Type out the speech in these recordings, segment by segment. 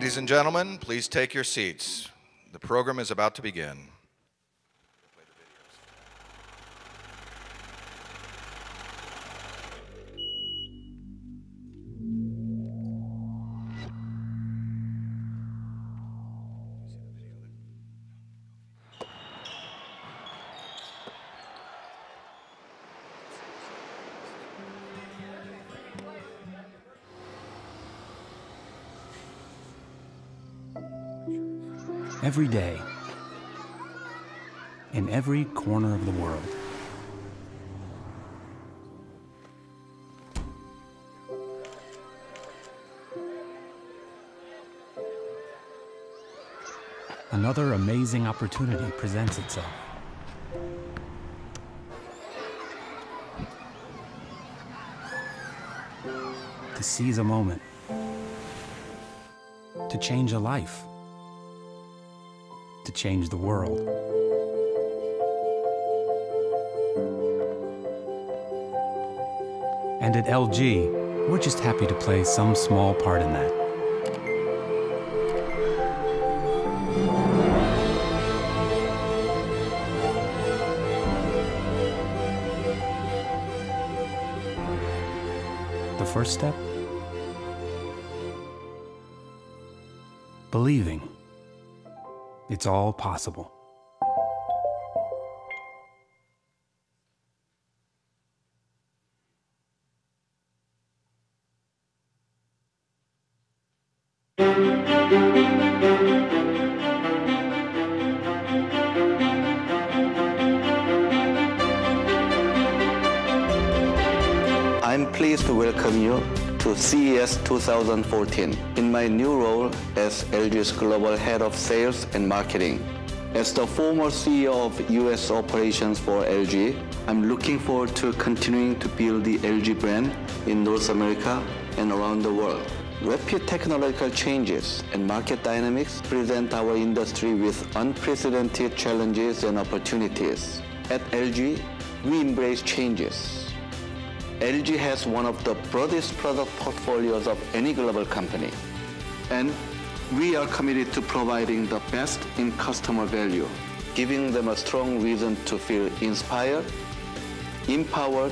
Ladies and gentlemen, please take your seats. The program is about to begin. Every day, in every corner of the world, another amazing opportunity presents itself. To seize a moment, to change a life, to change the world. And at LG, we're just happy to play some small part in that. The first step? Believing. It's all possible. I'm pleased to welcome you to CES 2014 in my new role as LG's Global Head of Sales and Marketing. As the former CEO of US operations for LG, I'm looking forward to continuing to build the LG brand in North America and around the world. Rapid technological changes and market dynamics present our industry with unprecedented challenges and opportunities. At LG, we embrace changes. LG has one of the broadest product portfolios of any global company. And we are committed to providing the best in customer value, giving them a strong reason to feel inspired, empowered,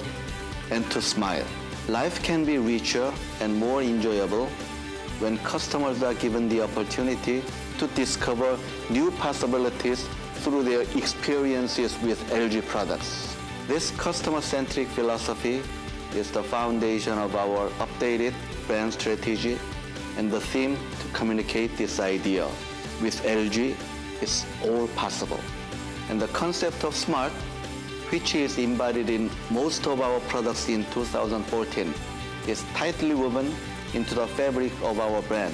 and to smile. Life can be richer and more enjoyable when customers are given the opportunity to discover new possibilities through their experiences with LG products. This customer-centric philosophy is the foundation of our updated brand strategy and the theme to communicate this idea. With LG, it's all possible. And the concept of smart, which is embodied in most of our products in 2014, is tightly woven into the fabric of our brand.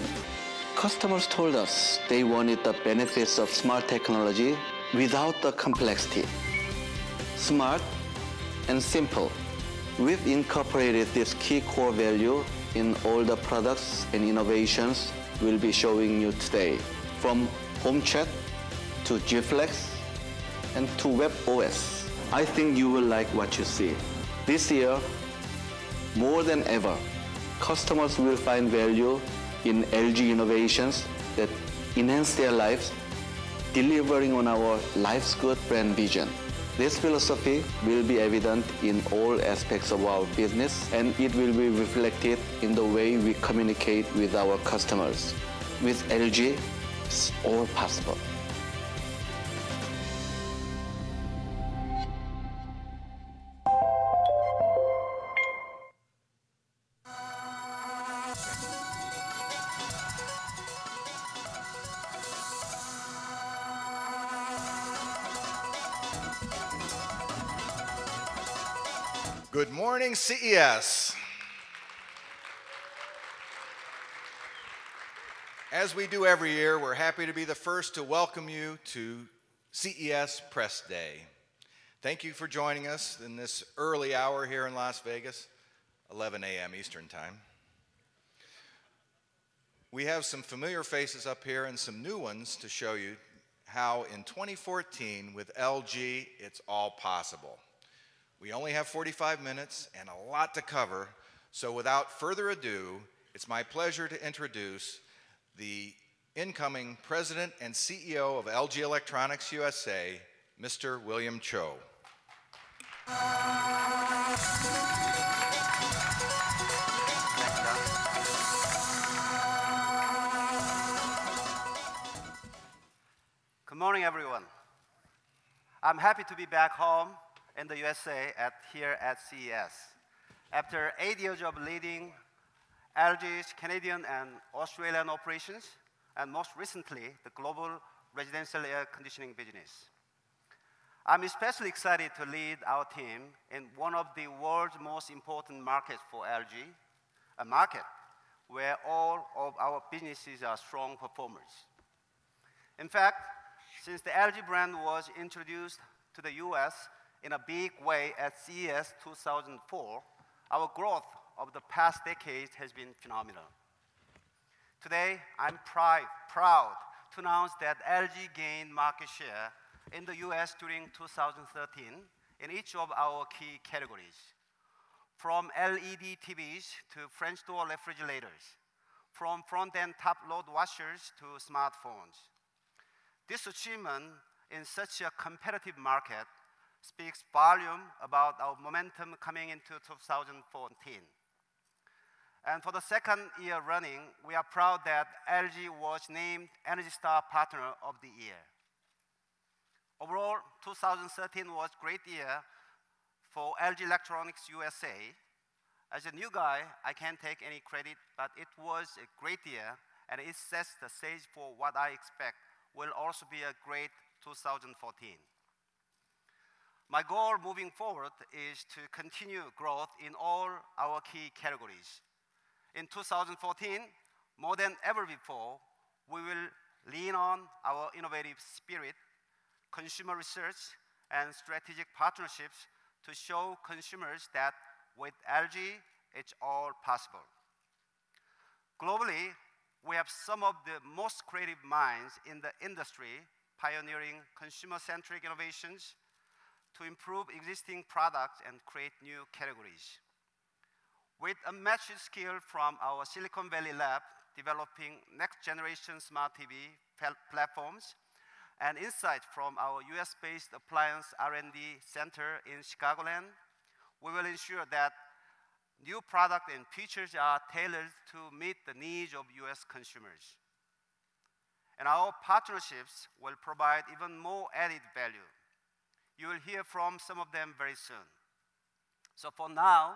Customers told us they wanted the benefits of smart technology without the complexity. Smart and simple. We've incorporated this key core value in all the products and innovations we'll be showing you today, from Home Chat to G-Flex and to WebOS. I think you will like what you see. This year, more than ever, customers will find value in LG innovations that enhance their lives, delivering on our Life's Good brand vision. This philosophy will be evident in all aspects of our business, and it will be reflected in the way we communicate with our customers. With LG, it's all possible. Good morning, CES. As we do every year, we're happy to be the first to welcome you to CES Press Day. Thank you for joining us in this early hour here in Las Vegas, 11 a.m. Eastern Time. We have some familiar faces up here and some new ones to show you how in 2014 with LG, it's all possible. We only have 45 minutes and a lot to cover, so without further ado, it's my pleasure to introduce the incoming President and CEO of LG Electronics USA, Mr. William Cho. Good morning, everyone. I'm happy to be back home in the USA here at CES. After 8 years of leading LG's Canadian and Australian operations, and most recently, the global residential air conditioning business. I'm especially excited to lead our team in one of the world's most important markets for LG, a market where all of our businesses are strong performers. In fact, since the LG brand was introduced to the US in a big way at CES 2004, our growth of the past decade has been phenomenal. Today, I'm proud to announce that LG gained market share in the US during 2013 in each of our key categories, from LED TVs to French door refrigerators, from front-end top-load washers to smartphones. This achievement in such a competitive market speaks volume about our momentum coming into 2014. And for the second year running, we are proud that LG was named Energy Star Partner of the Year. Overall, 2013 was a great year for LG Electronics USA. As a new guy, I can't take any credit, but it was a great year, and it sets the stage for what I expect will also be a great 2014. My goal moving forward is to continue growth in all our key categories. In 2014, more than ever before, we will lean on our innovative spirit, consumer research, and strategic partnerships to show consumers that with LG, it's all possible. Globally, we have some of the most creative minds in the industry pioneering consumer-centric innovations to improve existing products and create new categories. With unmatched skill from our Silicon Valley lab developing next-generation smart TV platforms and insight from our US-based Appliance R&D Center in Chicagoland, we will ensure that new products and features are tailored to meet the needs of US consumers. And our partnerships will provide even more added value. You will hear from some of them very soon. So for now,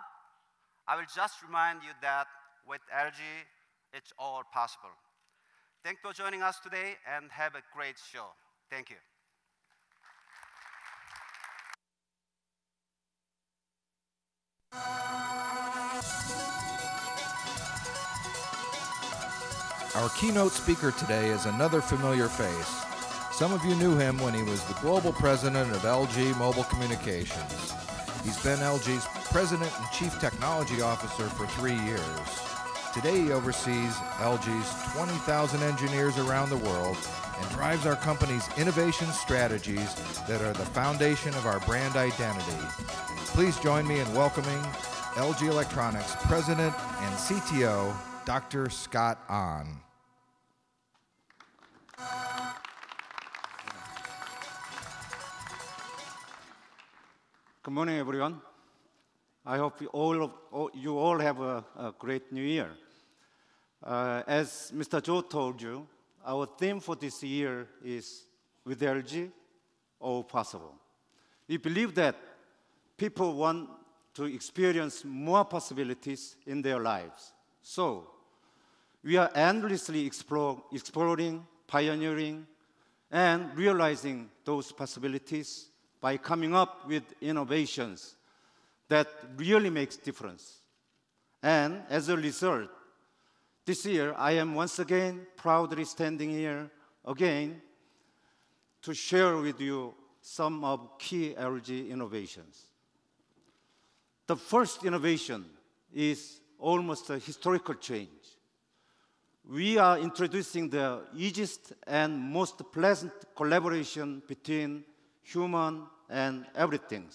I will just remind you that with LG, it's all possible. Thanks for joining us today, and have a great show. Thank you. Our keynote speaker today is another familiar face. Some of you knew him when he was the global president of LG Mobile Communications. He's been LG's president and chief technology officer for 3 years. Today he oversees LG's 20,000 engineers around the world and drives our company's innovation strategies that are the foundation of our brand identity. Please join me in welcoming LG Electronics President and CTO, Dr. Scott Ahn. Good morning, everyone. I hope you all have a great new year. As Mr. Zhou told you, our theme for this year is with LG, all possible. We believe that people want to experience more possibilities in their lives. So we are endlessly exploring, pioneering, and realizing those possibilities by coming up with innovations that really makes difference. And as a result, this year I am once again proudly standing here again to share with you some of key LG innovations. The first innovation is almost a historical change. We are introducing the easiest and most pleasant collaboration between human and everything.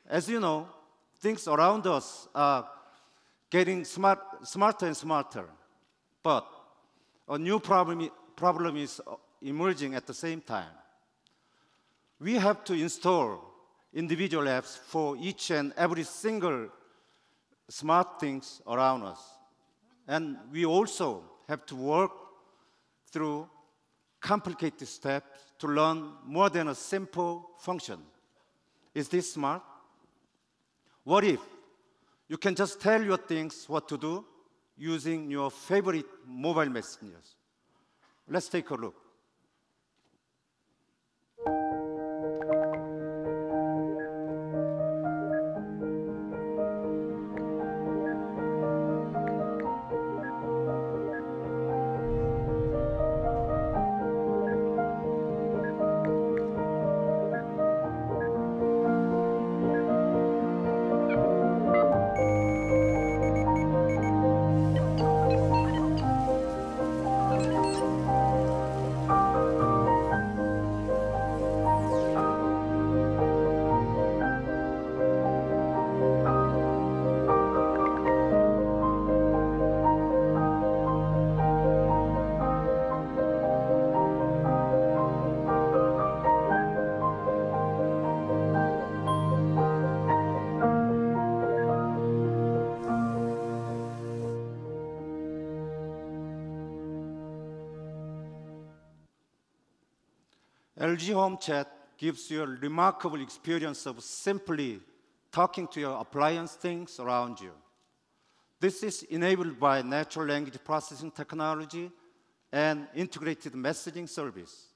As you know, things around us are getting smarter and smarter. But a new problem is emerging at the same time. We have to install individual apps for each and every single smart things around us. And we also have to work through complicated steps to learn more than a simple function. Is this smart? What if you can just tell your things what to do using your favorite mobile messengers? Let's take a look. LG Home Chat gives you a remarkable experience of simply talking to your appliance things around you. This is enabled by natural language processing technology and integrated messaging service.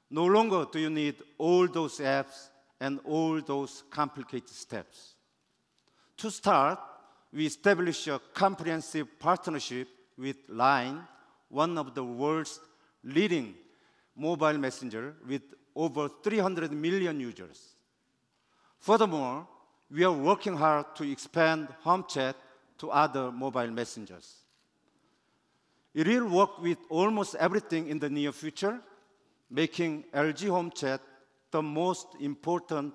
No longer do you need all those apps and all those complicated steps. To start, we established a comprehensive partnership with Line, one of the world's leading mobile messenger with over 300 million users. Furthermore, we are working hard to expand Home Chat to other mobile messengers. It will work with almost everything in the near future, making LG Home Chat the most important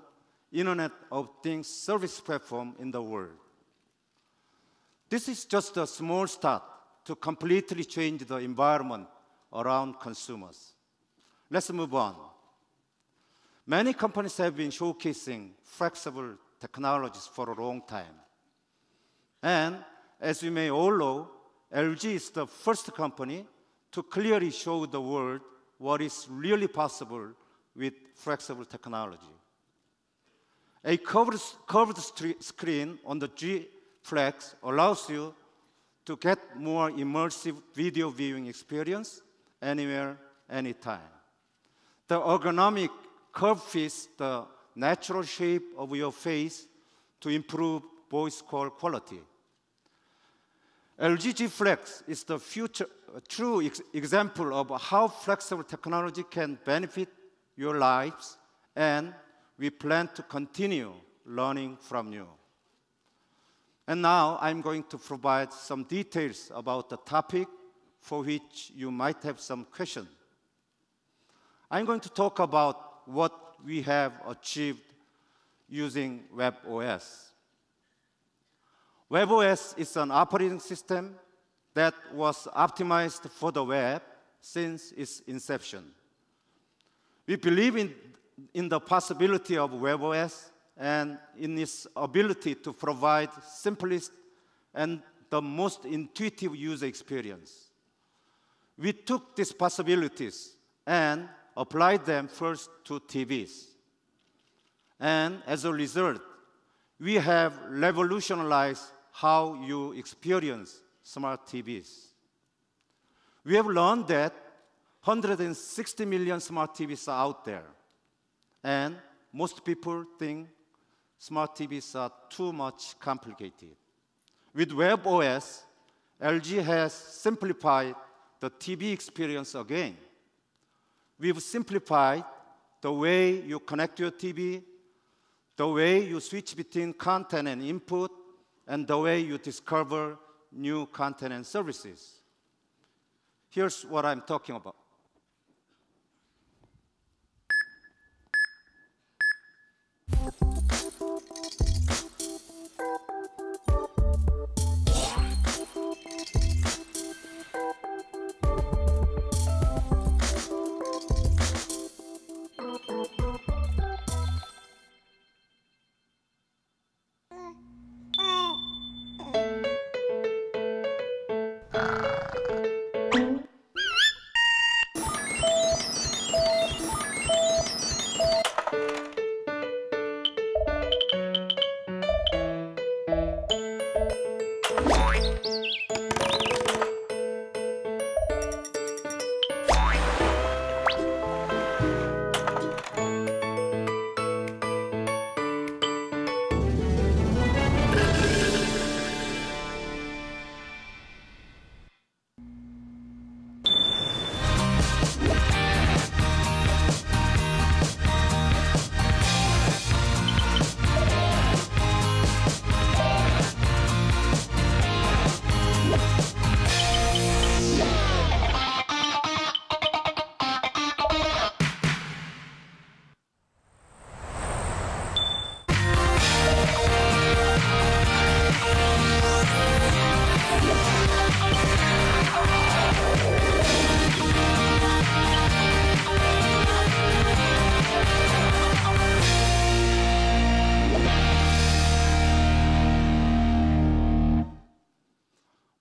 Internet of Things service platform in the world. This is just a small start to completely change the environment around consumers. Let's move on. Many companies have been showcasing flexible technologies for a long time. And as we may all know, LG is the first company to clearly show the world what is really possible with flexible technology. A curved screen on the G Flex allows you to get more immersive video viewing experience anywhere, anytime. The ergonomic curve fits the natural shape of your face to improve voice call quality. LG G Flex is the true example of how flexible technology can benefit your lives, and we plan to continue learning from you. And now I'm going to provide some details about the topic for which you might have some questions. I'm going to talk about what we have achieved using WebOS. WebOS is an operating system that was optimized for the web since its inception. We believe in the possibility of WebOS and in its ability to provide simplest and the most intuitive user experience. We took these possibilities and applied them first to TVs. And as a result, we have revolutionized how you experience smart TVs. We have learned that 160 million smart TVs are out there, and most people think smart TVs are too much complicated. With WebOS, LG has simplified the TV experience again. We've simplified the way you connect your TV, the way you switch between content and input, and the way you discover new content and services. Here's what I'm talking about.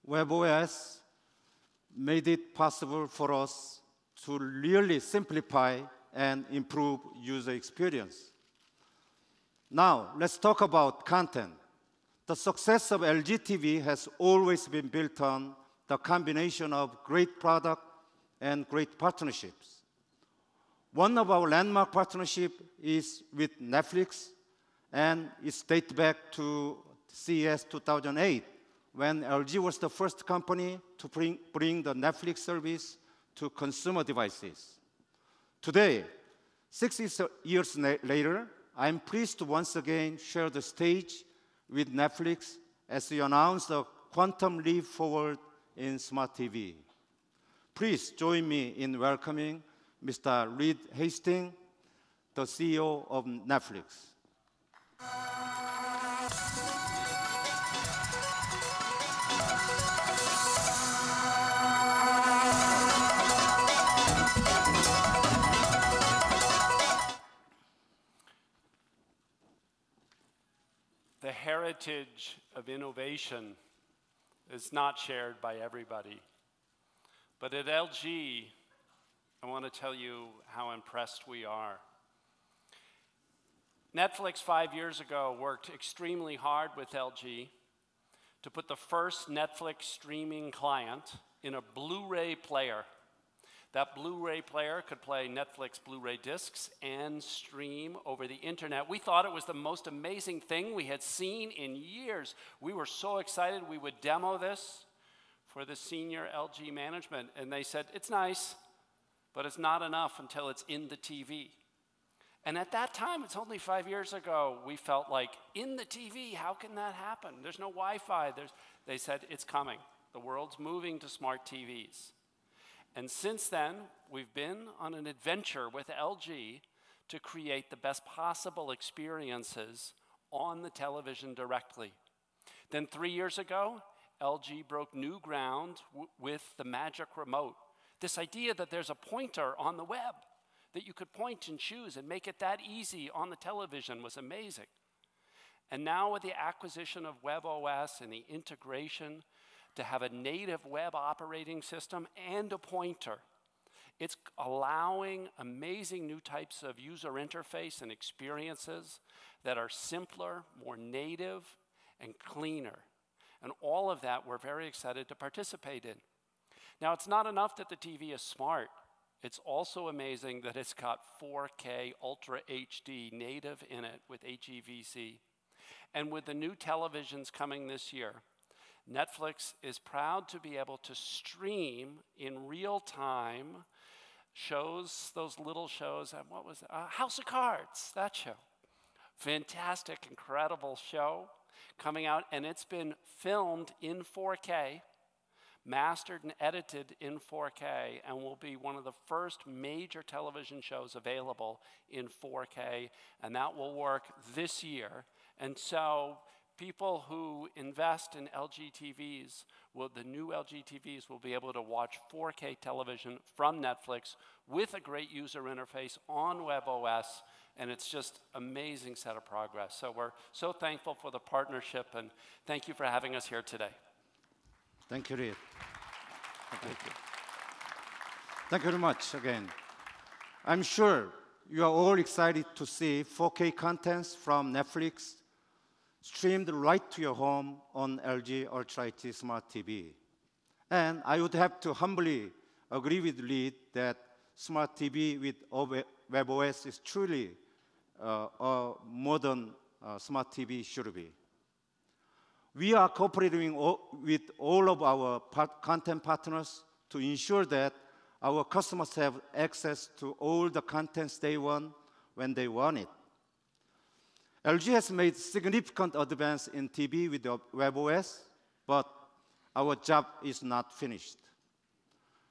WebOS made it possible for us to really simplify and improve user experience. Now, let's talk about content. The success of LG TV has always been built on the combination of great product and great partnerships. One of our landmark partnerships is with Netflix, and it dates back to CES 2008, when LG was the first company to bring the Netflix service to consumer devices. Today, 6 years later, I'm pleased to once again share the stage with Netflix as we announce a quantum leap forward in smart TV. Please join me in welcoming Mr. Reed Hastings, the CEO of Netflix. The heritage of innovation is not shared by everybody. But at LG, I want to tell you how impressed we are. Netflix 5 years ago worked extremely hard with LG to put the first Netflix streaming client in a Blu-ray player. That Blu-ray player could play Netflix Blu-ray discs and stream over the internet. We thought it was the most amazing thing we had seen in years. We were so excited we would demo this for the senior LG management, and they said, it's nice, but it's not enough until it's in the TV. And at that time, it's only 5 years ago, we felt like, in the TV, how can that happen? There's no Wi-Fi. They said, it's coming. The world's moving to smart TVs. And since then, we've been on an adventure with LG to create the best possible experiences on the television directly. Then 3 years ago, LG broke new ground with the Magic Remote. This idea that there's a pointer on the web that you could point and choose and make it that easy on the television was amazing. And now with the acquisition of WebOS and the integration to have a native web operating system and a pointer, it's allowing amazing new types of user interface and experiences that are simpler, more native, and cleaner. And all of that we're very excited to participate in. Now, it's not enough that the TV is smart. It's also amazing that it's got 4K Ultra HD native in it with HEVC. And with the new televisions coming this year, Netflix is proud to be able to stream in real time shows, those little shows, what was it? House of Cards, that show. Fantastic, incredible show coming out, and it's been filmed in 4K, mastered and edited in 4K, and will be one of the first major television shows available in 4K, and that will work this year. And so people who invest in LG TVs, the new LG TVs will be able to watch 4K television from Netflix with a great user interface on WebOS, and it's just amazing set of progress. So we're so thankful for the partnership, and thank you for having us here today. Thank you, Reed. Thank you. Thank you very much again. I'm sure you are all excited to see 4K contents from Netflix streamed right to your home on LG Ultra HD Smart TV. And I would have to humbly agree with Reed that smart TV with WebOS is truly a modern smart TV should be. We are cooperating with all of our content partners to ensure that our customers have access to all the contents they want when they want it. LG has made significant advance in TV with the WebOS, but our job is not finished.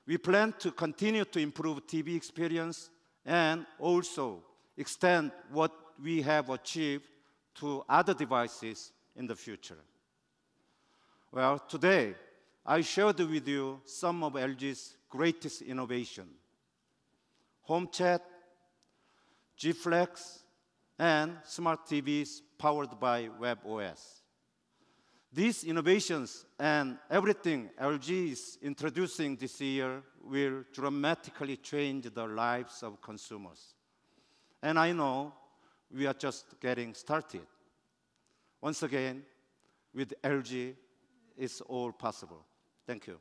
We plan to continue to improve TV experience and also extend what we have achieved to other devices in the future. Well, today, I shared with you some of LG's greatest innovation: Home Chat, G Flex, and smart TVs powered by WebOS. These innovations and everything LG is introducing this year will dramatically change the lives of consumers. And I know we are just getting started. Once again, with LG, it's all possible. Thank you.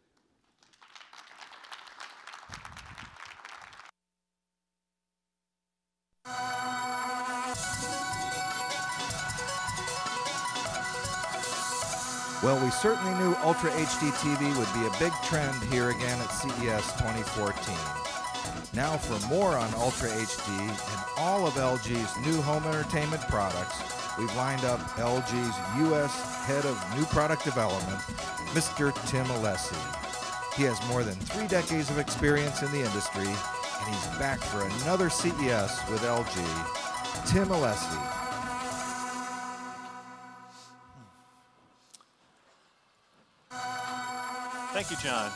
Well, we certainly knew Ultra HD TV would be a big trend here again at CES 2014. Now for more on Ultra HD and all of LG's new home entertainment products, we've lined up LG's U.S. Head of New Product Development, Mr. Tim Alessi. He has more than 3 decades of experience in the industry, and he's back for another CES with LG. Tim Alessi. Thank you, John.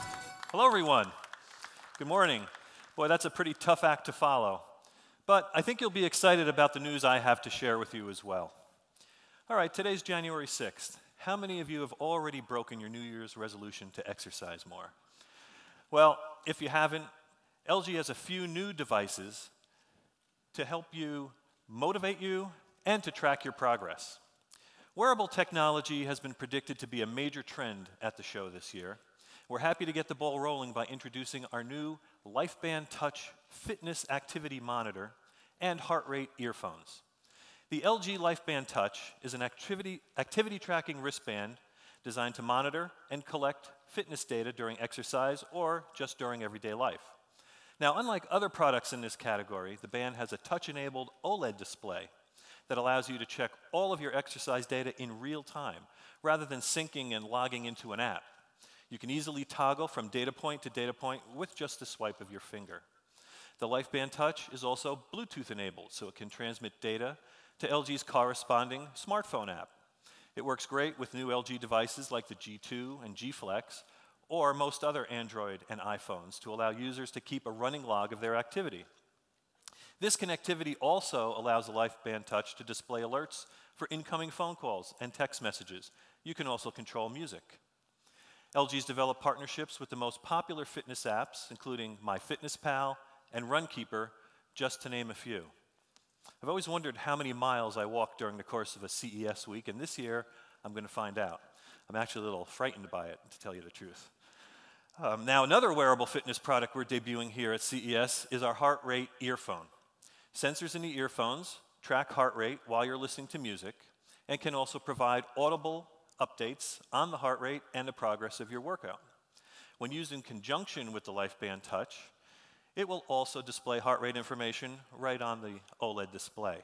Hello, everyone. Good morning. Boy, that's a pretty tough act to follow. But I think you'll be excited about the news I have to share with you as well. All right, today's January 6th. How many of you have already broken your New Year's resolution to exercise more? Well, if you haven't, LG has a few new devices to help you motivate you and to track your progress. Wearable technology has been predicted to be a major trend at the show this year. We're happy to get the ball rolling by introducing our new LifeBand Touch fitness activity monitor and heart rate earphones. The LG LifeBand Touch is an activity tracking wristband designed to monitor and collect fitness data during exercise or just during everyday life. Now, unlike other products in this category, the band has a touch-enabled OLED display that allows you to check all of your exercise data in real time, rather than syncing and logging into an app. You can easily toggle from data point to data point with just a swipe of your finger. The LifeBand Touch is also Bluetooth enabled, so it can transmit data to LG's corresponding smartphone app. It works great with new LG devices like the G2 and G Flex, or most other Android and iPhones, to allow users to keep a running log of their activity. This connectivity also allows the LifeBand Touch to display alerts for incoming phone calls and text messages. You can also control music. LG's developed partnerships with the most popular fitness apps, including MyFitnessPal and Runkeeper, just to name a few. I've always wondered how many miles I walk during the course of a CES week, and this year I'm going to find out. I'm actually a little frightened by it, to tell you the truth. Now, another wearable fitness product we're debuting here at CES is our heart rate earphone. Sensors in the earphones track heart rate while you're listening to music and can also provide audible updates on the heart rate and the progress of your workout. When used in conjunction with the LifeBand Touch, it will also display heart rate information right on the OLED display.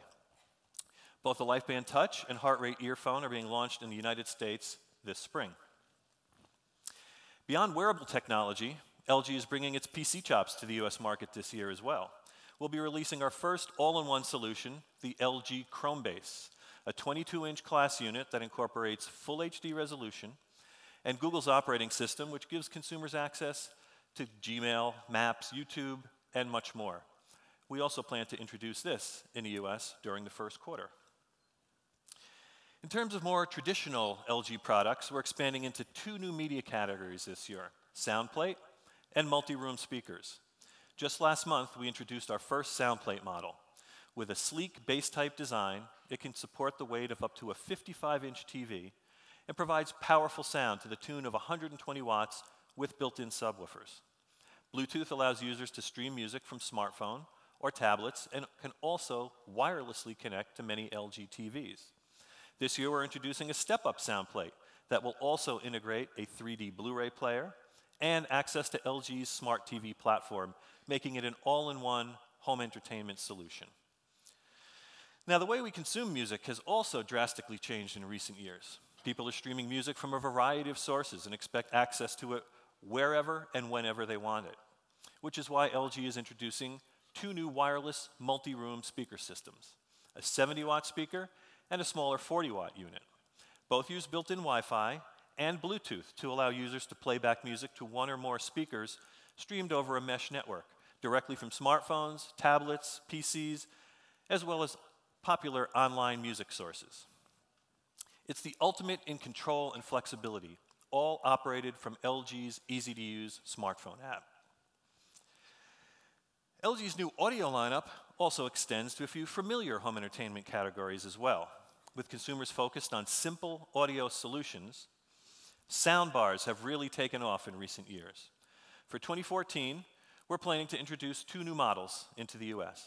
Both the LifeBand Touch and heart rate earphone are being launched in the United States this spring. Beyond wearable technology, LG is bringing its PC chops to the US market this year as well. We'll be releasing our first all-in-one solution, the LG Chromebase, a 22-inch class unit that incorporates full HD resolution and Google's operating system, which gives consumers access to Gmail, Maps, YouTube, and much more. We also plan to introduce this in the US during the first quarter. In terms of more traditional LG products, we're expanding into 2 new media categories this year, SoundPlate and multi-room speakers. Just last month, we introduced our first SoundPlate model. With a sleek base-type design, it can support the weight of up to a 55-inch TV and provides powerful sound to the tune of 120 watts with built-in subwoofers. Bluetooth allows users to stream music from smartphone or tablets and can also wirelessly connect to many LG TVs. This year, we're introducing a step-up SoundPlate that will also integrate a 3D Blu-ray player and access to LG's smart TV platform, making it an all-in-one home entertainment solution. Now, the way we consume music has also drastically changed in recent years. People are streaming music from a variety of sources and expect access to it wherever and whenever they want it, which is why LG is introducing 2 new wireless multi-room speaker systems, a 70-watt speaker and a smaller 40-watt unit. Both use built-in Wi-Fi and Bluetooth to allow users to play back music to 1 or more speakers streamed over a mesh network, directly from smartphones, tablets, PCs, as well as popular online music sources. It's the ultimate in control and flexibility, all operated from LG's easy-to-use smartphone app. LG's new audio lineup also extends to a few familiar home entertainment categories as well. With consumers focused on simple audio solutions, soundbars have really taken off in recent years. For 2014, we're planning to introduce 2 new models into the US.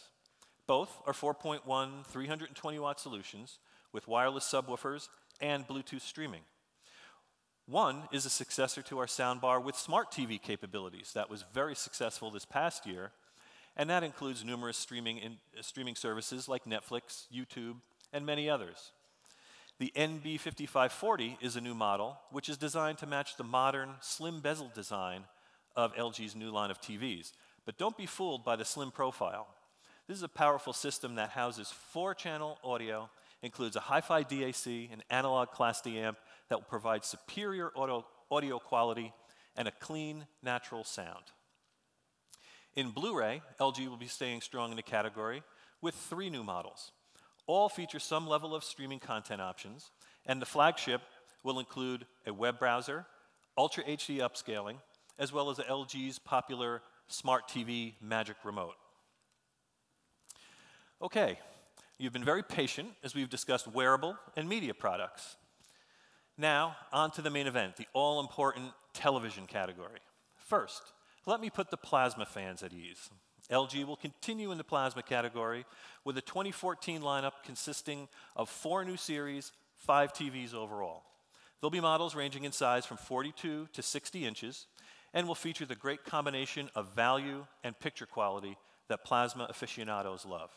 Both are 4.1 320-watt solutions with wireless subwoofers and Bluetooth streaming. One is a successor to our soundbar with smart TV capabilities that was very successful this past year, and that includes numerous streaming services like Netflix, YouTube, and many others. The NB5540 is a new model which is designed to match the modern slim bezel design of LG's new line of TVs. But don't be fooled by the slim profile. This is a powerful system that houses 4-channel audio, includes a hi-fi DAC, an analog Class D amp that will provide superior audio quality and a clean, natural sound. In Blu-ray, LG will be staying strong in the category with 3 new models. All feature some level of streaming content options, and the flagship will include a web browser, Ultra HD upscaling, as well as LG's popular Smart TV Magic Remote. Okay, you've been very patient as we've discussed wearable and media products. Now, on to the main event, the all-important television category. First, let me put the plasma fans at ease. LG will continue in the plasma category with a 2014 lineup consisting of 4 new series, 5 TVs overall. There'll be models ranging in size from 42 to 60 inches and will feature the great combination of value and picture quality that plasma aficionados love.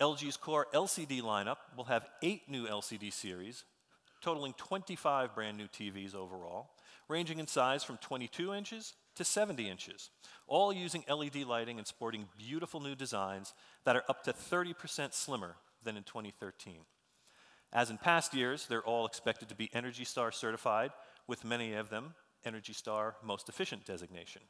LG's core LCD lineup will have 8 new LCD series, totaling 25 brand new TVs overall, ranging in size from 22 inches to 70 inches, all using LED lighting and sporting beautiful new designs that are up to 30% slimmer than in 2013. As in past years, they're all expected to be ENERGY STAR certified, with many of them ENERGY STAR Most Efficient designation.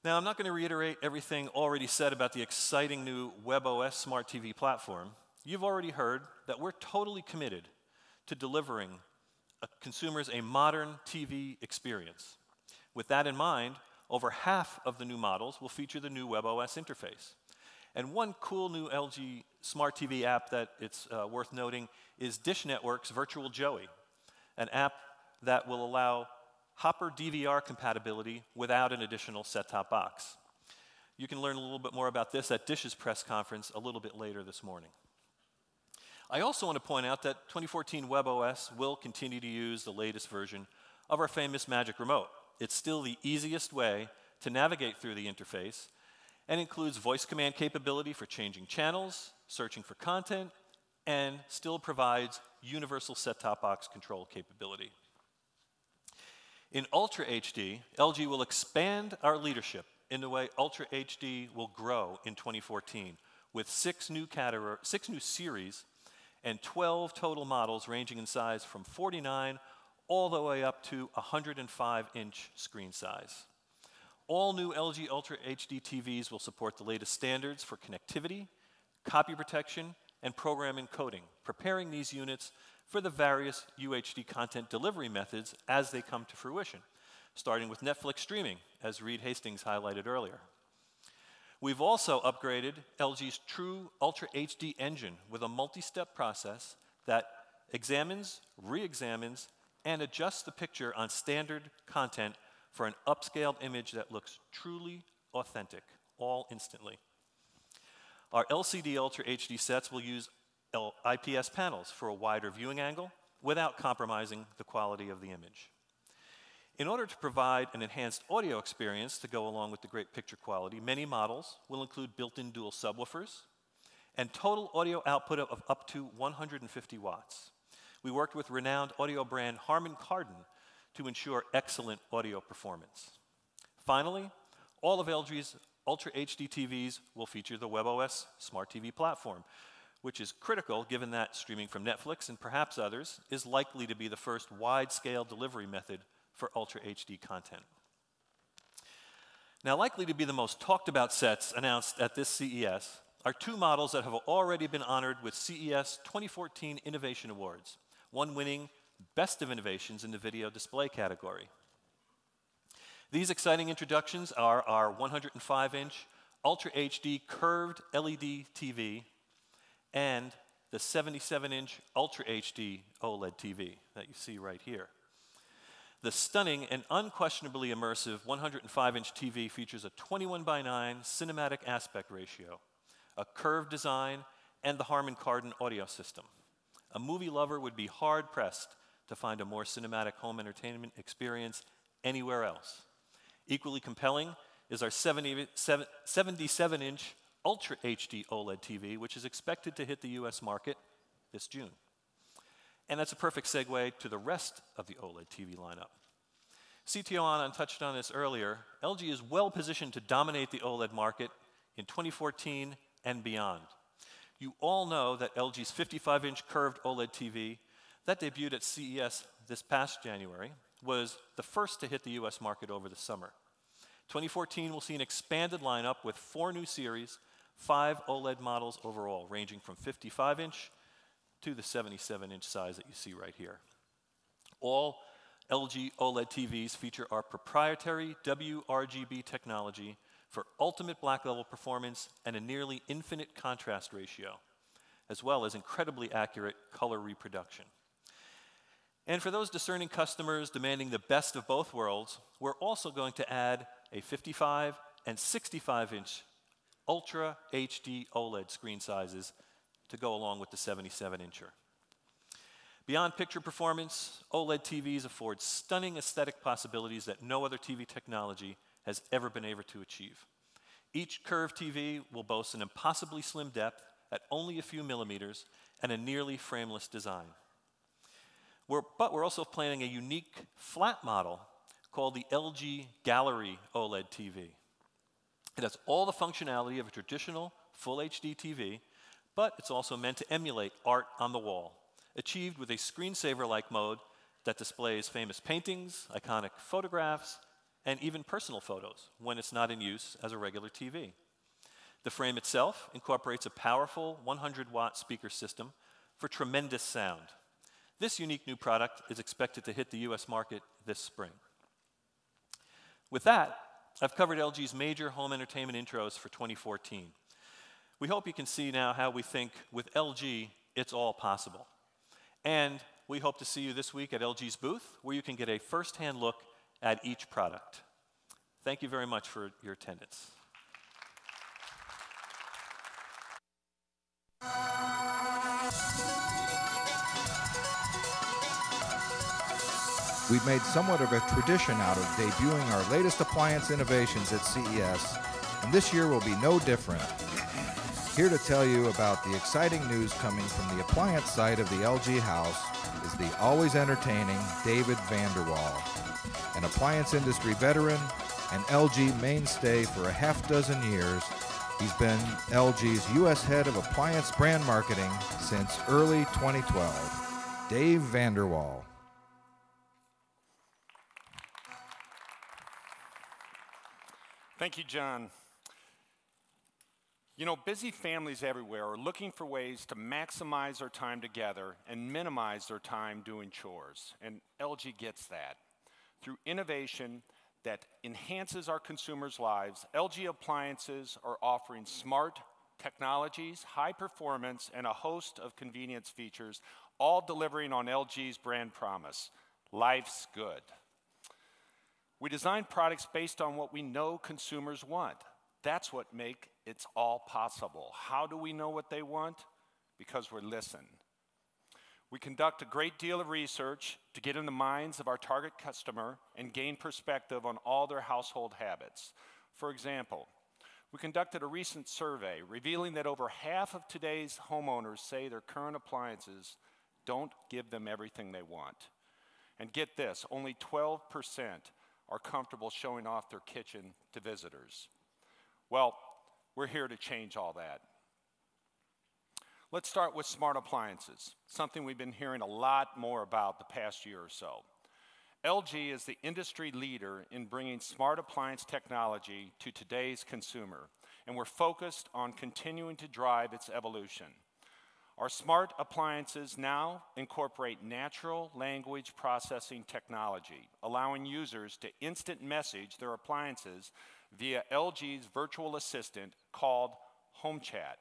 Now, I'm not going to reiterate everything already said about the exciting new WebOS Smart TV platform. You've already heard that we're totally committed to delivering consumers a modern TV experience. With that in mind, over half of the new models will feature the new WebOS interface. And one cool new LG Smart TV app that it's worth noting is Dish Network's Virtual Joey, an app that will allow Hopper DVR compatibility without an additional set-top box. You can learn a little bit more about this at Dish's press conference a little bit later this morning. I also want to point out that 2014 WebOS will continue to use the latest version of our famous Magic Remote. It's still the easiest way to navigate through the interface and includes voice command capability for changing channels, searching for content, and still provides universal set-top box control capability. In Ultra HD, LG will expand our leadership in the way Ultra HD will grow in 2014 with 6 new series and 12 total models ranging in size from 49 all the way up to 105-inch screen size. All new LG Ultra HD TVs will support the latest standards for connectivity, copy protection, and program encoding, preparing these units for the various UHD content delivery methods as they come to fruition, starting with Netflix streaming, as Reed Hastings highlighted earlier. We've also upgraded LG's true Ultra HD engine with a multi-step process that examines, re-examines, and adjusts the picture on standard content for an upscaled image that looks truly authentic, all instantly. Our LCD Ultra HD sets will use IPS panels for a wider viewing angle without compromising the quality of the image. In order to provide an enhanced audio experience to go along with the great picture quality, many models will include built-in dual subwoofers and total audio output of up to 150 watts. We worked with renowned audio brand Harman Kardon to ensure excellent audio performance. Finally, all of LG's Ultra HD TVs will feature the WebOS Smart TV platform, which is critical given that streaming from Netflix and perhaps others is likely to be the first wide-scale delivery method for Ultra HD content. Now, likely to be the most talked about sets announced at this CES are two models that have already been honored with CES 2014 Innovation Awards, one winning Best of Innovations in the video display category. These exciting introductions are our 105-inch Ultra HD curved LED TV and the 77-inch Ultra HD OLED TV that you see right here. The stunning and unquestionably immersive 105-inch TV features a 21:9 cinematic aspect ratio, a curved design, and the Harman Kardon audio system. A movie lover would be hard-pressed to find a more cinematic home entertainment experience anywhere else. Equally compelling is our 77-inch Ultra HD OLED TV, which is expected to hit the US market this June. And that's a perfect segue to the rest of the OLED TV lineup. CTO Anand touched on this earlier. LG is well positioned to dominate the OLED market in 2014 and beyond. You all know that LG's 55-inch curved OLED TV that debuted at CES this past January was the first to hit the US market over the summer. 2014 will see an expanded lineup with 4 new series, 5 OLED models overall, ranging from 55-inch to the 77-inch size that you see right here. All LG OLED TVs feature our proprietary WRGB technology for ultimate black level performance and a nearly infinite contrast ratio, as well as incredibly accurate color reproduction. And for those discerning customers demanding the best of both worlds, we're also going to add a 55 and 65-inch Ultra HD OLED screen sizes to go along with the 77-incher. Beyond picture performance, OLED TVs afford stunning aesthetic possibilities that no other TV technology has ever been able to achieve. Each curved TV will boast an impossibly slim depth at only a few millimeters and a nearly frameless design. But we're also planning a unique flat model called the LG Gallery OLED TV. It has all the functionality of a traditional full HD TV, but it's also meant to emulate art on the wall, achieved with a screensaver-like mode that displays famous paintings, iconic photographs, and even personal photos when it's not in use as a regular TV. The frame itself incorporates a powerful 100-watt speaker system for tremendous sound. This unique new product is expected to hit the US market this spring. With that, I've covered LG's major home entertainment intros for 2014. We hope you can see now how we think with LG, it's all possible. And we hope to see you this week at LG's booth, where you can get a first-hand look at each product. Thank you very much for your attendance. We've made somewhat of a tradition out of debuting our latest appliance innovations at CES, and this year will be no different. Here to tell you about the exciting news coming from the appliance side of the LG house is the always entertaining David Vanderwall, an appliance industry veteran and LG mainstay for a half-dozen years. He's been LG's U.S. head of appliance brand marketing since early 2012. Dave Vanderwall. Thank you, John. You know, busy families everywhere are looking for ways to maximize their time together and minimize their time doing chores, and LG gets that. Through innovation that enhances our consumers' lives, LG appliances are offering smart technologies, high performance, and a host of convenience features, all delivering on LG's brand promise: life's good. We design products based on what we know consumers want. That's what makes it all possible. How do we know what they want? Because we listen. We conduct a great deal of research to get in the minds of our target customer and gain perspective on all their household habits. For example, we conducted a recent survey revealing that over half of today's homeowners say their current appliances don't give them everything they want. And get this, only 12% are comfortable showing off their kitchen to visitors. Well, we're here to change all that. Let's start with smart appliances, something we've been hearing a lot more about the past year or so. LG is the industry leader in bringing smart appliance technology to today's consumer, and we're focused on continuing to drive its evolution. Our smart appliances now incorporate natural language processing technology, allowing users to instant message their appliances via LG's virtual assistant called HomeChat.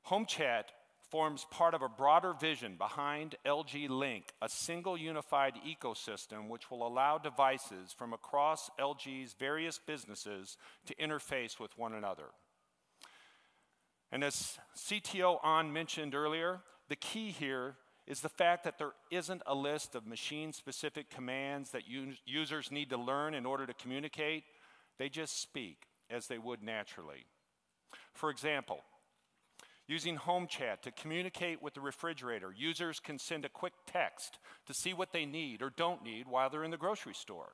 HomeChat forms part of a broader vision behind LG Link, a single unified ecosystem which will allow devices from across LG's various businesses to interface with one another. And as CTO An mentioned earlier, the key here is the fact that there isn't a list of machine-specific commands that users need to learn in order to communicate. They just speak as they would naturally. For example, using HomeChat to communicate with the refrigerator, users can send a quick text to see what they need or don't need while they're in the grocery store.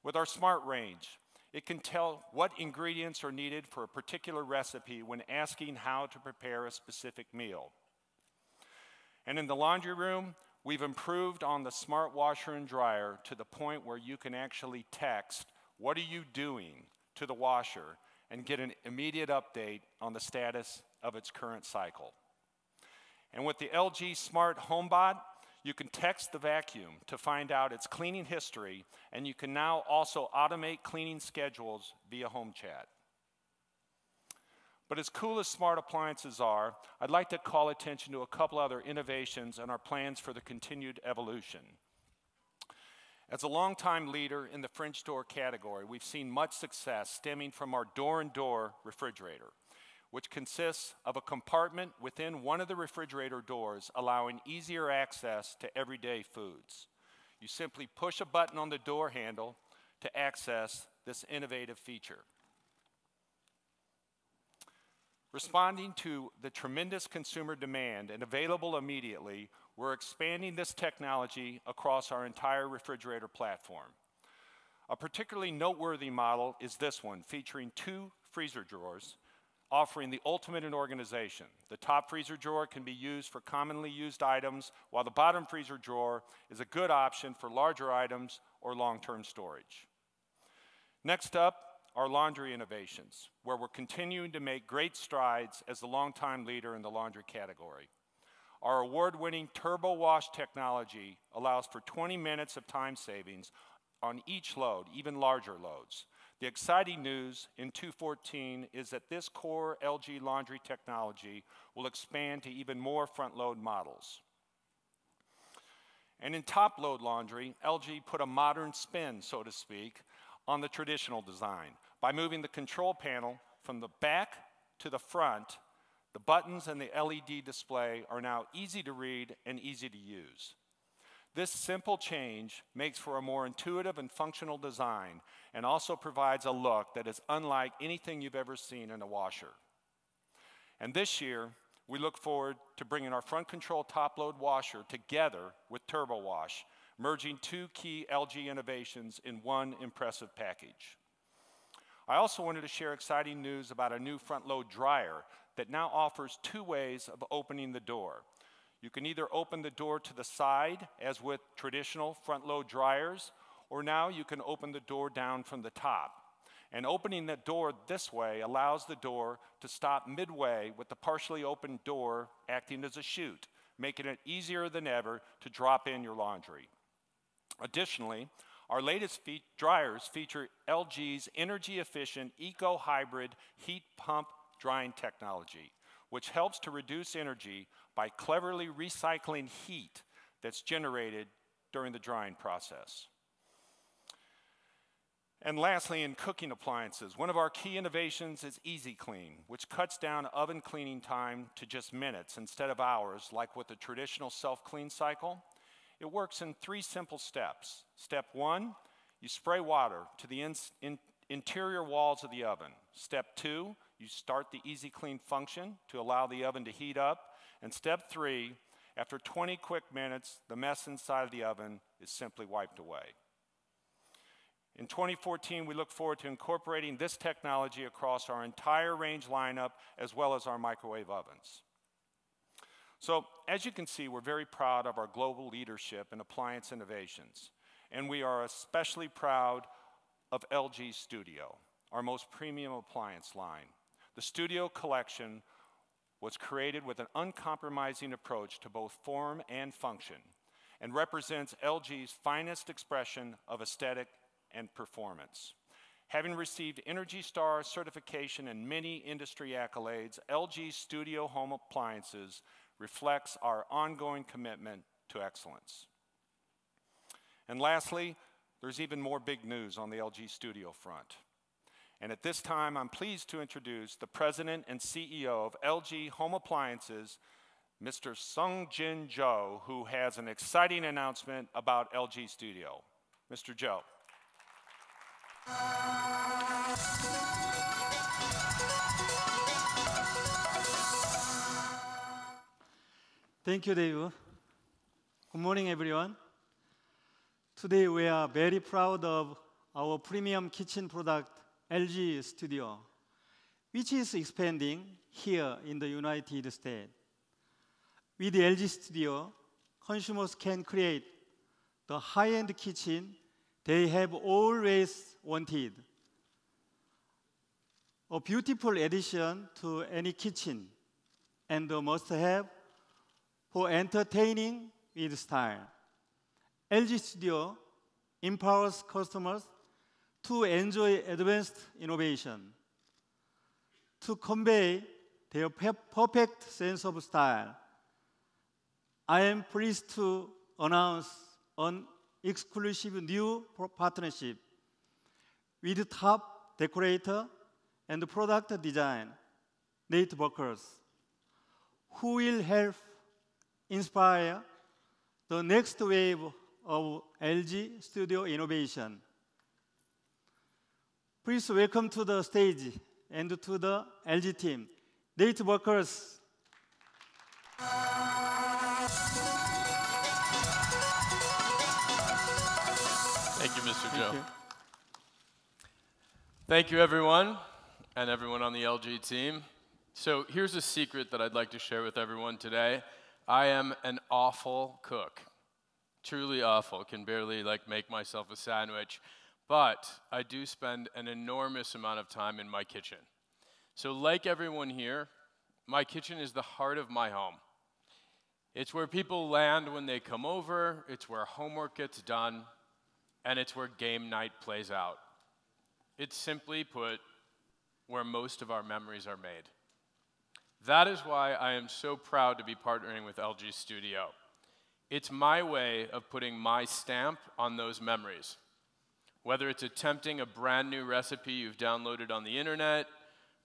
With our Smart Range, it can tell what ingredients are needed for a particular recipe when asking how to prepare a specific meal. And in the laundry room, we've improved on the smart washer and dryer to the point where you can actually text, "What are you doing?" to the washer and get an immediate update on the status of its current cycle. And with the LG Smart HomeBot, you can text the vacuum to find out its cleaning history, and you can now also automate cleaning schedules via HomeChat. But as cool as smart appliances are, I'd like to call attention to a couple other innovations and our plans for the continued evolution. As a longtime leader in the French door category, we've seen much success stemming from our door-in-door refrigerator, which consists of a compartment within one of the refrigerator doors, allowing easier access to everyday foods. You simply push a button on the door handle to access this innovative feature. Responding to the tremendous consumer demand and available immediately, we're expanding this technology across our entire refrigerator platform. A particularly noteworthy model is this one, featuring 2 freezer drawers, offering the ultimate in organization. The top freezer drawer can be used for commonly used items, while the bottom freezer drawer is a good option for larger items or long-term storage. Next up, our laundry innovations, where we're continuing to make great strides as the longtime leader in the laundry category. Our award-winning Turbo Wash technology allows for 20 minutes of time savings on each load, even larger loads. The exciting news in 2014 is that this core LG laundry technology will expand to even more front-load models. And in top-load laundry, LG put a modern spin, so to speak, on the traditional design. By moving the control panel from the back to the front, the buttons and the LED display are now easy to read and easy to use. This simple change makes for a more intuitive and functional design and also provides a look that is unlike anything you've ever seen in a washer. And this year, we look forward to bringing our front control top-load washer together with Turbo Wash, merging 2 key LG innovations in one impressive package. I also wanted to share exciting news about a new front-load dryer that now offers 2 ways of opening the door. You can either open the door to the side, as with traditional front-load dryers, or now you can open the door down from the top. And opening the door this way allows the door to stop midway with the partially opened door acting as a chute, making it easier than ever to drop in your laundry. Additionally, our latest dryers feature LG's energy-efficient eco-hybrid heat pump drying technology, which helps to reduce energy by cleverly recycling heat that's generated during the drying process. And lastly, in cooking appliances, one of our key innovations is Easy Clean, which cuts down oven cleaning time to just minutes instead of hours, like with the traditional self-clean cycle. It works in 3 simple steps. Step 1, you spray water to the interior walls of the oven. Step 2, you start the Easy Clean function to allow the oven to heat up. And step 3, after 20 quick minutes, the mess inside of the oven is simply wiped away. In 2014, we look forward to incorporating this technology across our entire range lineup, as well as our microwave ovens. So, as you can see, we're very proud of our global leadership in appliance innovations, and we are especially proud of LG Studio, our most premium appliance line. The Studio Collection was created with an uncompromising approach to both form and function and represents LG's finest expression of aesthetic and performance. Having received ENERGY STAR certification and many industry accolades, LG Studio Home Appliances reflects our ongoing commitment to excellence. And lastly, there's even more big news on the LG Studio front. And at this time, I'm pleased to introduce the President and CEO of LG Home Appliances, Mr. Sung-Jin Jo, who has an exciting announcement about LG Studio. Mr. Jo. Thank you, Dave. Good morning, everyone. Today, we are very proud of our premium kitchen product, LG Studio, which is expanding here in the United States. With the LG Studio, consumers can create the high-end kitchen they have always wanted. A beautiful addition to any kitchen and a must-have for entertaining with style. LG Studio empowers customers to enjoy advanced innovation, to convey their perfect sense of style. I am pleased to announce an exclusive new partnership with top decorator and product design, Nate Buckers, who will help inspire the next wave of LG Studio innovation. Please welcome to the stage and to the LG team, Nate Buckers. Thank you, Mr. Jo. Thank you. Thank you, everyone, and everyone on the LG team. So here's a secret that I'd like to share with everyone today. I am an awful cook, truly awful. Can barely make myself a sandwich, but I do spend an enormous amount of time in my kitchen. So like everyone here, my kitchen is the heart of my home. It's where people land when they come over, it's where homework gets done, and it's where game night plays out. It's simply put, where most of our memories are made. That is why I am so proud to be partnering with LG Studio. It's my way of putting my stamp on those memories. Whether it's attempting a brand new recipe you've downloaded on the internet,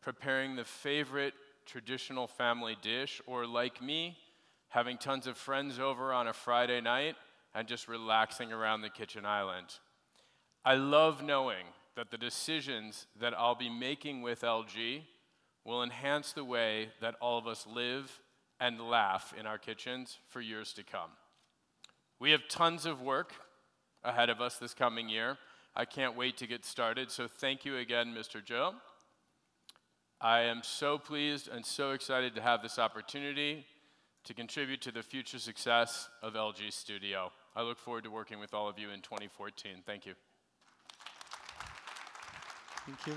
preparing the favorite traditional family dish, or like me, having tons of friends over on a Friday night and just relaxing around the kitchen island. I love knowing that the decisions that I'll be making with LG will enhance the way that all of us live and laugh in our kitchens for years to come. We have tons of work ahead of us this coming year. I can't wait to get started, so thank you again, Mr. Jo. I am so pleased and so excited to have this opportunity to contribute to the future success of LG Studio. I look forward to working with all of you in 2014. Thank you. Thank you.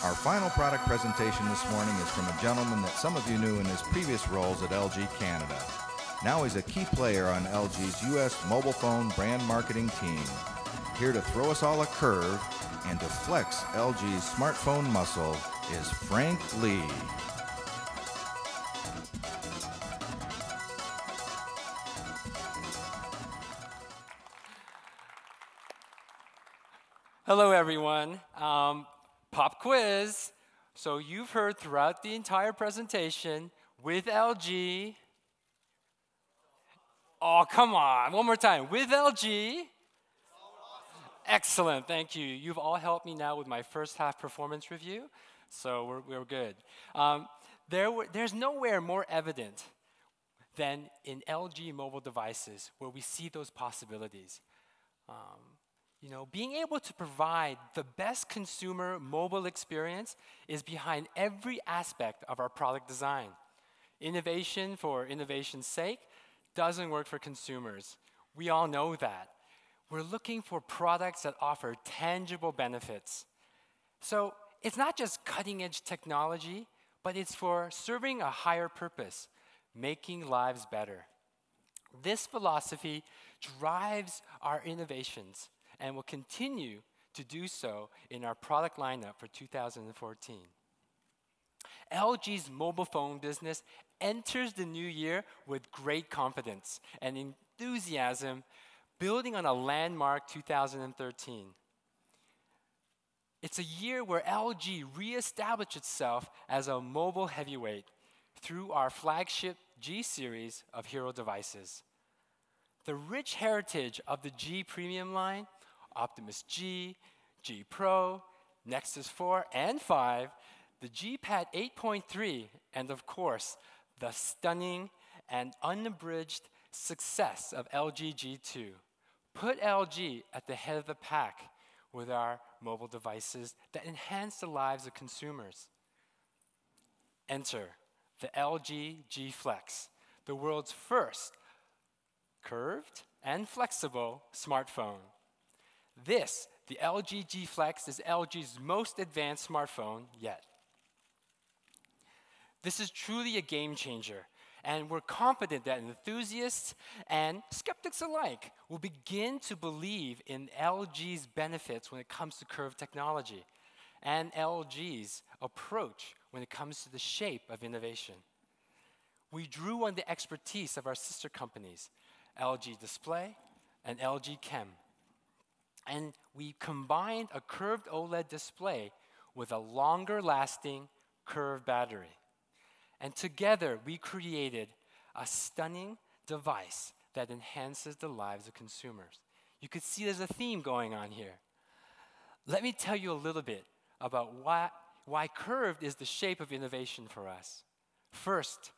Our final product presentation this morning is from a gentleman that some of you knew in his previous roles at LG Canada. Now he's a key player on LG's U.S. mobile phone brand marketing team. Here to throw us all a curve and to flex LG's smartphone muscle is Frank Lee. Hello, everyone. Pop quiz. So you've heard throughout the entire presentation with LG. Oh, come on. One more time. With LG. Excellent. Thank you. You've all helped me now with my first half performance review, so we're good. There's nowhere more evident than in LG mobile devices where we see those possibilities. You know, being able to provide the best consumer mobile experience is behind every aspect of our product design. Innovation for innovation's sake doesn't work for consumers. We all know that. We're looking for products that offer tangible benefits. So it's not just cutting-edge technology, but it's for serving a higher purpose, making lives better. This philosophy drives our innovations and will continue to do so in our product lineup for 2014. LG's mobile phone business enters the new year with great confidence and enthusiasm, building on a landmark 2013. It's a year where LG reestablished itself as a mobile heavyweight through our flagship G series of hero devices. The rich heritage of the G Premium line, Optimus G, G Pro, Nexus 4 and 5, the G Pad 8.3, and of course, the stunning and unabridged success of LG G2 put LG at the head of the pack with our mobile devices that enhance the lives of consumers. Enter the LG G Flex, the world's first curved and flexible smartphone. This, the LG G Flex, is LG's most advanced smartphone yet. This is truly a game changer, and we're confident that enthusiasts and skeptics alike will begin to believe in LG's benefits when it comes to curved technology and LG's approach when it comes to the shape of innovation. We drew on the expertise of our sister companies, LG Display and LG Chem, and we combined a curved OLED display with a longer-lasting curved battery. And together, we created a stunning device that enhances the lives of consumers. You could see there's a theme going on here. Let me tell you a little bit about why curved is the shape of innovation for us. First,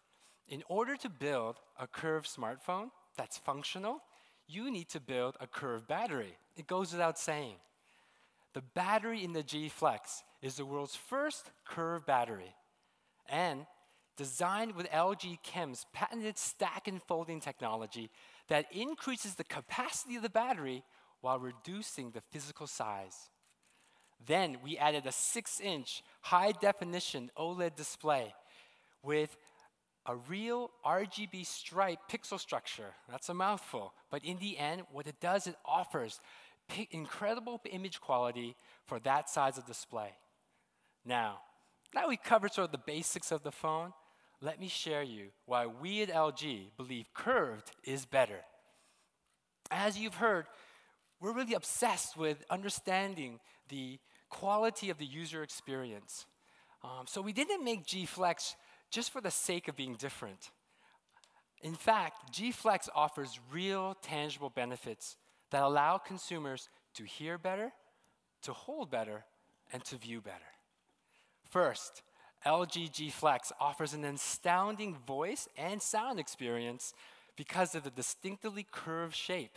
in order to build a curved smartphone that's functional, you need to build a curved battery. It goes without saying. The battery in the G Flex is the world's first curved battery, and designed with LG Chem's patented stack and folding technology that increases the capacity of the battery while reducing the physical size. Then we added a 6-inch high-definition OLED display with a real RGB stripe pixel structure. That's a mouthful, but in the end, what it does, it offers incredible image quality for that size of display. Now we've covered sort of the basics of the phone, let me share you why we at LG believe curved is better. As you've heard, we're really obsessed with understanding the quality of the user experience. So we didn't make G Flex just for the sake of being different. In fact, G Flex offers real, tangible benefits that allow consumers to hear better, to hold better, and to view better. First, LG G Flex offers an astounding voice and sound experience because of the distinctively curved shape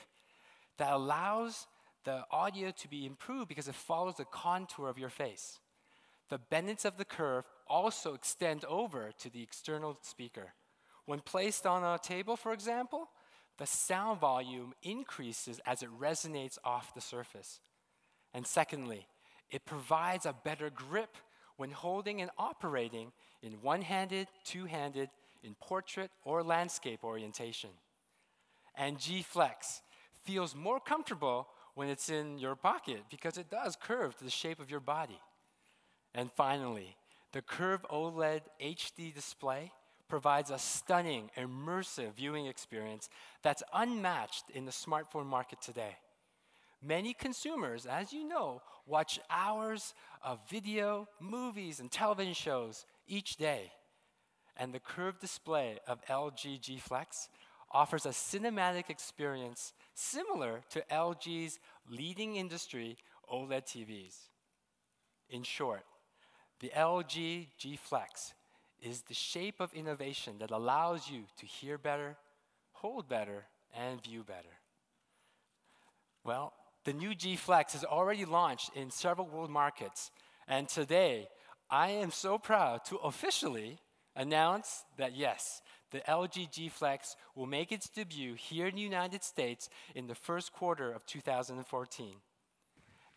that allows the audio to be improved because it follows the contour of your face. The benefits of the curve also extend over to the external speaker. When placed on a table, for example, the sound volume increases as it resonates off the surface. And secondly, it provides a better grip when holding and operating in one-handed, two-handed, in portrait or landscape orientation. And G Flex feels more comfortable when it's in your pocket because it does curve to the shape of your body. And finally, the curved OLED HD display provides a stunning, immersive viewing experience that's unmatched in the smartphone market today. Many consumers, as you know, watch hours of video, movies, and television shows each day. And the curved display of LG G Flex offers a cinematic experience similar to LG's leading industry OLED TVs. In short, the LG G Flex is the shape of innovation that allows you to hear better, hold better, and view better. Well, the new G Flex has already launched in several world markets, and today I am so proud to officially announce that yes, the LG G Flex will make its debut here in the United States in the first quarter of 2014.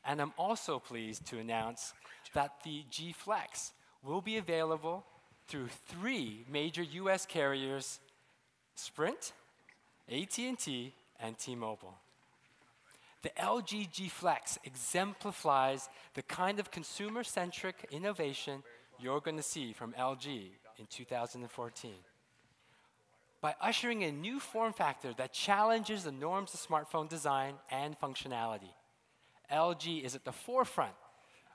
And I'm also pleased to announce that the G Flex will be available through 3 major US carriers: Sprint, AT&T, and T-Mobile. The LG G Flex exemplifies the kind of consumer-centric innovation you're going to see from LG in 2014. By ushering a new form factor that challenges the norms of smartphone design and functionality, LG is at the forefront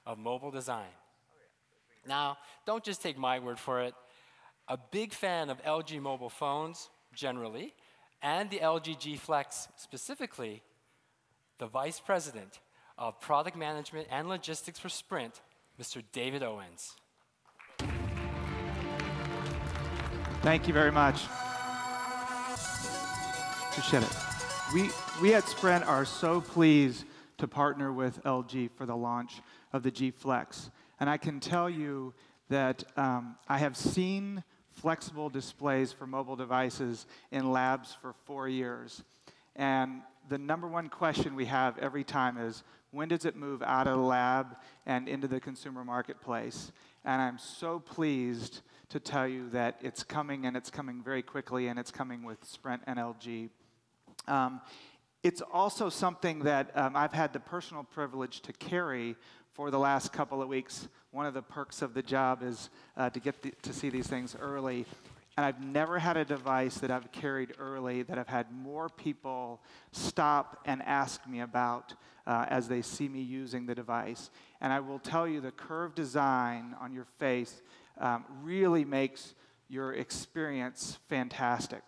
of mobile design. Now, don't just take my word for it. A big fan of LG mobile phones, generally, and the LG G Flex specifically, the Vice President of Product Management and Logistics for Sprint, Mr. David Owens. Thank you very much. Appreciate it. We at Sprint are so pleased to partner with LG for the launch of the G Flex. And I can tell you that I have seen flexible displays for mobile devices in labs for 4 years. And the #1 question we have every time is, when does it move out of the lab and into the consumer marketplace? And I'm so pleased to tell you that it's coming, and it's coming very quickly, and it's coming with Sprint and LG. It's also something that I've had the personal privilege to carry for the last couple of weeks. One of the perks of the job is to get to see these things early. And I've never had a device that I've carried early that I've had more people stop and ask me about as they see me using the device. And I will tell you, the curved design on your face really makes your experience fantastic.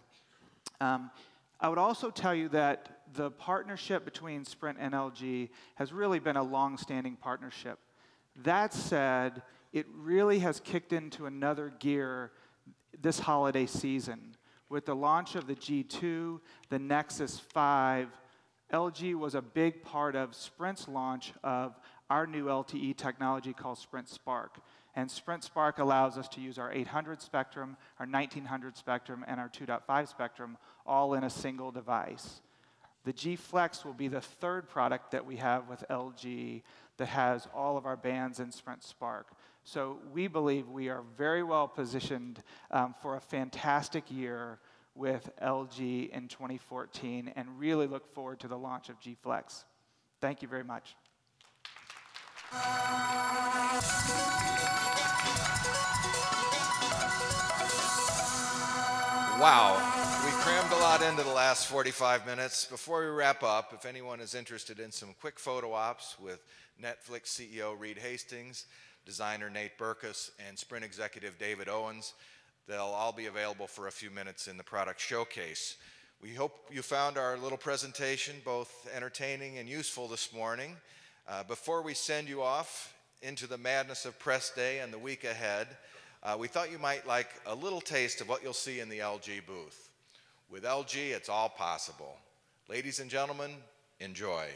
I would also tell you that the partnership between Sprint and LG has really been a long-standing partnership. That said, it really has kicked into another gear this holiday season. With the launch of the G2, the Nexus 5, LG was a big part of Sprint's launch of our new LTE technology called Sprint Spark. And Sprint Spark allows us to use our 800 spectrum, our 1900 spectrum, and our 2.5 spectrum all in a single device. The G Flex will be the 3rd product that we have with LG that has all of our bands in Sprint Spark. So we believe we are very well positioned for a fantastic year with LG in 2014, and really look forward to the launch of G Flex. Thank you very much. Wow. We crammed a lot into the last 45 minutes. Before we wrap up, if anyone is interested in some quick photo ops with Netflix CEO Reed Hastings, designer Nate Berkus, and Sprint executive David Owens, they'll all be available for a few minutes in the product showcase. We hope you found our little presentation both entertaining and useful this morning. Before we send you off into the madness of press day and the week ahead, we thought you might like a little taste of what you'll see in the LG booth. With LG, it's all possible. Ladies and gentlemen, enjoy.